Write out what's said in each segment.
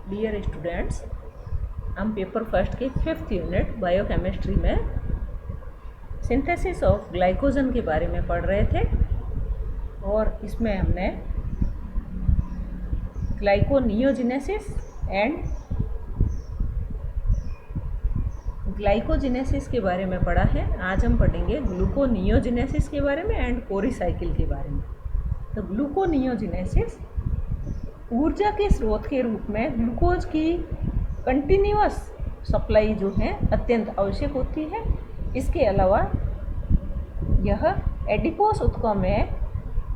Dear students, हम paper first के 5th unit biochemistry में सिंथेसिस ऑफ ग्लाइकोजन के बारे में पढ़ रहे थे और इसमें हमने ग्लाइकोनियोजेनेसिस एंड ग्लाइकोजेनेसिस के बारे में पढ़ा है। आज हम पढ़ेंगे ग्लूकोनियोजेनेसिस के बारे में एंड कोरी साइकिल के बारे में। तो ग्लूकोनियोजेनेसिस ऊर्जा के स्रोत के रूप में ग्लूकोज की कंटिन्यूअस सप्लाई जो है अत्यंत आवश्यक होती है। इसके अलावा यह एडिपोस ऊतकों में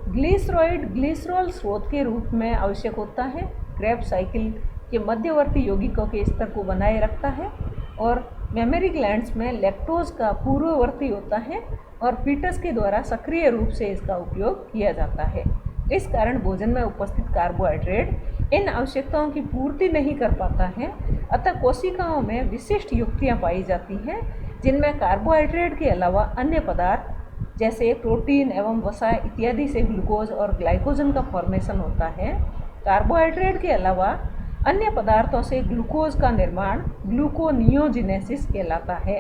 ग्लिसरॉल स्रोत के रूप में आवश्यक होता है। क्रेब्स साइकिल के मध्यवर्ती यौगिकों के स्तर को बनाए रखता है और मेमरी ग्लैंड्स में लैक्टोज का पूर्ववर्ती होता है और फीटस के द्वारा सक्रिय रूप से इसका उपयोग किया जाता है। इस कारण भोजन में उपस्थित कार्बोहाइड्रेट इन आवश्यकताओं की पूर्ति नहीं कर पाता है। अतः कोशिकाओं में विशिष्ट युक्तियाँ पाई जाती हैं जिनमें कार्बोहाइड्रेट के अलावा अन्य पदार्थ जैसे प्रोटीन एवं वसा इत्यादि से ग्लूकोज और ग्लाइकोजन का फॉर्मेशन होता है। कार्बोहाइड्रेट के अलावा अन्य पदार्थों से ग्लूकोज का निर्माण ग्लूकोनियोजेनेसिस कहलाता है।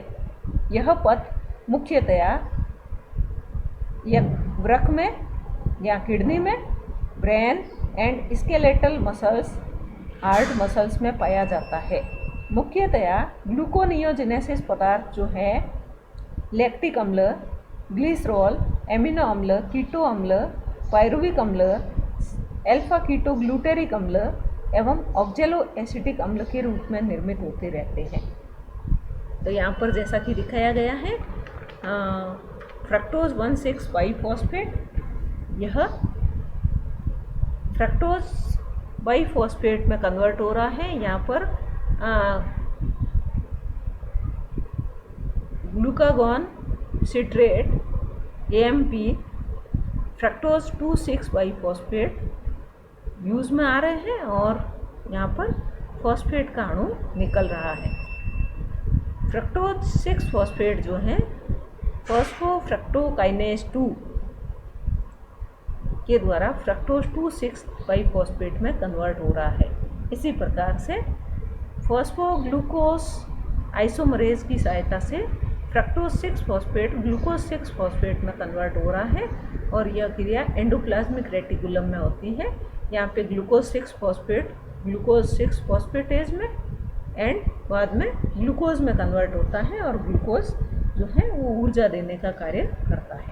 यह पथ मुख्यतया वृक्क में या किडनी में, brain and skeletal muscles, heart muscles में पाया जाता है। मुख्यतया ग्लूकोनियोजेनेसिस पदार्थ जो है लैक्टिक अम्ल, ग्लिसरॉल, एमिनो अम्ल, कीटो अम्ल, पायरुविक अम्ल, अल्फा कीटो ग्लूटेरिक अम्ल एवं ऑक्जेलो एसिटिक अम्ल के रूप में निर्मित होते रहते हैं। तो यहाँ पर जैसा कि दिखाया गया है फ्रक्टोज 1,6-बाइफॉस्फेट, यह फ्रक्टोज बाइफॉस्फेट में कन्वर्ट हो रहा है। यहाँ पर ग्लूकागॉन सिट्रेट AMP फ्रक्टोज 2,6-बाइफॉस्फेट यूज में आ रहे हैं और यहाँ पर फॉस्फेट का अणु निकल रहा है। फ्रक्टोज 6-फॉस्फेट जो है फॉस्फोफ्रक्टोकाइनेज 2 के द्वारा फ्रक्टोज 2,6-बाइफॉस्फेट में कन्वर्ट हो रहा है। इसी प्रकार से फॉस्फोग्लूकोस आइसोमरेज की सहायता से फ्रक्टोज 6-फॉस्फेट ग्लूकोज 6-फॉस्फेट में कन्वर्ट हो रहा है और यह क्रिया एंडोप्लाज्मिक रेटिकुलम में होती है। यहाँ पे ग्लूकोज 6-फॉस्फेटेज में एंड बाद में ग्लूकोज में कन्वर्ट होता है और ग्लूकोज जो है वो ऊर्जा देने का कार्य करता है।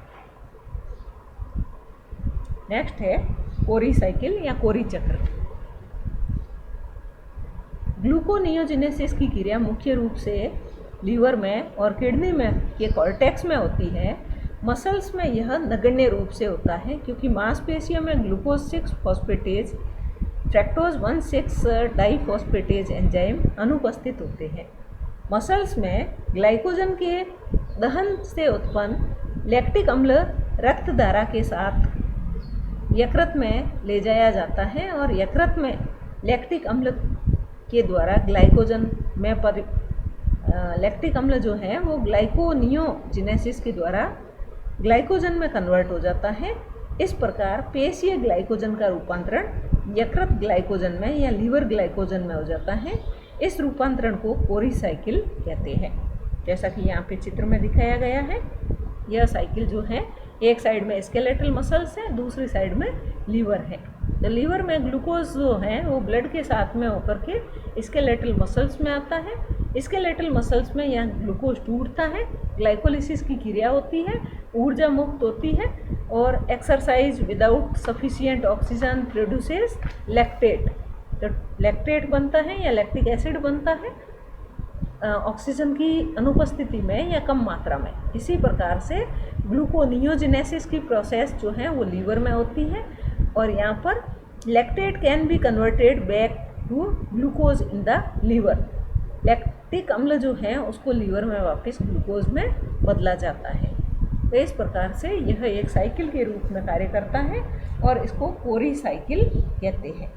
नेक्स्ट है कोरी साइकिल या कोरी चक्र। ग्लूकोनियोजेनेसिस की क्रिया मुख्य रूप से लीवर में और किडनी में के कॉर्टेक्स में होती है। मसल्स में यह नगण्य रूप से होता है क्योंकि मांसपेशियों में ग्लूकोज 6-फॉस्फेटेज फ्रक्टोज 1,6-डाइफॉस्फेटेज एंजाइम अनुपस्थित होते हैं। मसल्स में ग्लाइकोजन के दहन से उत्पन्न लैक्टिक अम्ल रक्त धारा के साथ यकृत में ले जाया जाता है और यकृत में लैक्टिक अम्ल के द्वारा ग्लाइकोजन में लैक्टिक अम्ल जो है वो ग्लाइकोनियोजेनेसिस के द्वारा ग्लाइकोजन में कन्वर्ट हो जाता है। इस प्रकार पेशीय ग्लाइकोजन का रूपांतरण यकृत ग्लाइकोजन में या लीवर ग्लाइकोजन में हो जाता है। इस रूपांतरण को कोरी साइकिल कहते हैं। जैसा कि यहाँ पे चित्र में दिखाया गया है, यह साइकिल जो है एक साइड में स्केलेटल मसल्स है, दूसरी साइड में लीवर है। तो लीवर में ग्लूकोज जो है वो ब्लड के साथ में होकर के स्केलेटल मसल्स में आता है। स्केलेटल मसल्स में यहाँ ग्लूकोज टूटता है, ग्लाइकोलिसिस की क्रिया होती है, ऊर्जा मुक्त होती है और exercise without sufficient oxygen produces lactate. तो लैक्टेट बनता है या लैक्टिक एसिड बनता है ऑक्सीजन की अनुपस्थिति में या कम मात्रा में। इसी प्रकार से ग्लूकोनियोजेनेसिस की प्रोसेस जो है वो लीवर में होती है और यहाँ पर lactate can be converted back to glucose in the liver. Lactic अम्ल जो है उसको लीवर में वापस ग्लूकोज में बदला जाता है। तो इस प्रकार से यह एक साइकिल के रूप में कार्य करता है और इसको कोरी साइकिल कहते हैं।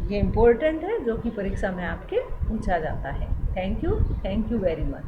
ये इम्पोर्टेंट है जो कि परीक्षा में आपके पूछा जाता है। Thank you very much.